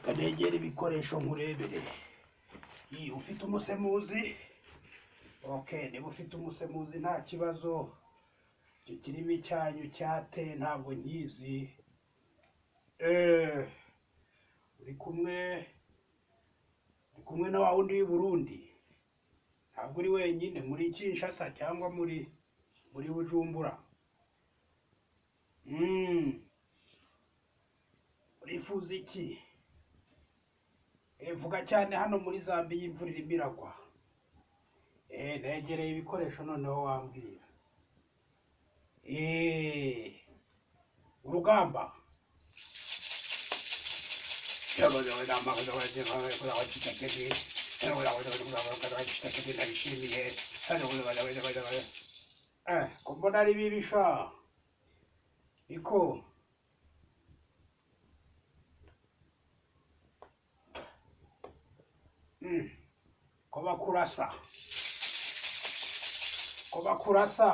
kanegera ibikoresho nkurebere. Ufite umusemuzi? Okay, niba ufite umusemuzi nta kibazo. Ikirimi cyanyu cyate ntabwo nkizi. Uri kumwe na wa wundi w'i Burundi? Ntabwo uri wenyine muri Kinshasa cyangwa muri Bujumbura? Urifuza iki? Vuga cyane hano muri Zambia imvura irimo iragwa. Negereye ibikoresho noneho wambwira. Urugamba. Ko mbona ari bibi sha. Iko. Ko bakurasa.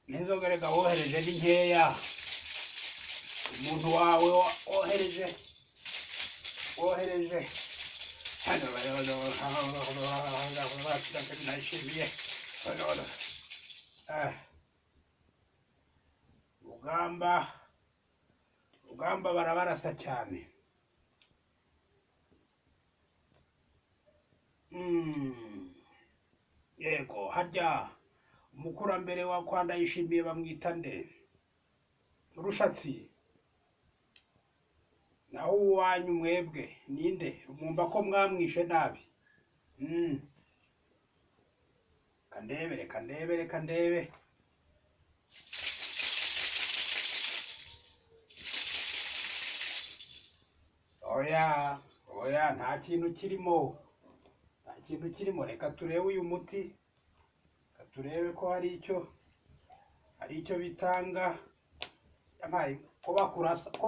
N'inzogere wohereje ni nkeya. Umuntu wawe wohereje. Nashimiye. Rugamba barabarasa cyane. Yego, harya umukurambere wa kwa Ndayishimiye bamwita nde? Rushatsi. Naho uwanyu mwebwe ninde? Mwumva ko mwamwishe nabi? Kandebe. Oya, nta kintu kirimo. Reka turebe uyu muti. Reka turebe ko hari icyo bitanga. Ko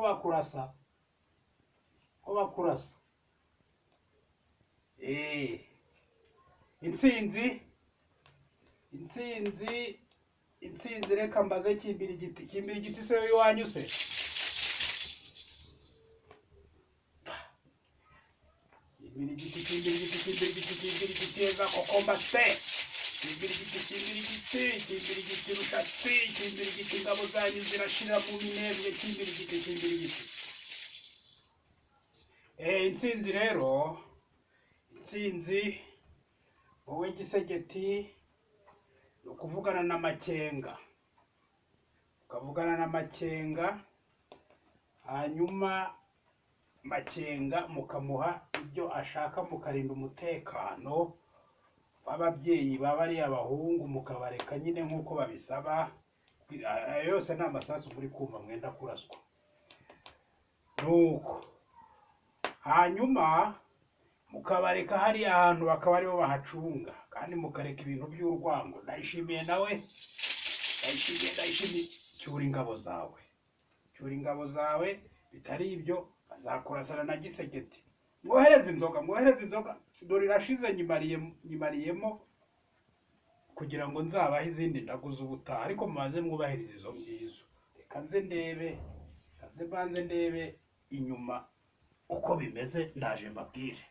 bakurasa. Intsinzi reka mbaze Kimbirigiti se iwanyu se? Kimbirigiti eza kokomate. Kimbirigiti Rushatsi. Kimbirigiti ingabo zanyu zirashira mu minembwe. Kimbirigiti. Intsinzi rero. Wowe Gisegeti ukuvugana na Makenga. Ukavugana na Makenga. Hanyuma Makenga mukamuha ibyo ashaka, mukarinda umutekano w'ababyeyi bari abahungu, mukabareka nyine nk'uko babisaba. Yose ni amasasu muri kumva mwenda kuraswa. Nuko hanyuma mukabareka hari ahantu bakaba aribo bahacunga, kandi mukareka ibintu by'urwango. Ndayishimiye cyura ingabo zawe. Bitari ibyo bazakurasana na Gisegeti. Mwohereze inzoga. Dore irashize nyimariyemo kugira ngo nzabahe izindi ndaguze ubutaha, ariko mubanze mwubahiriza izo ngizo. Reka nze ndebe inyuma uko bimeze, ndaje mbabwire.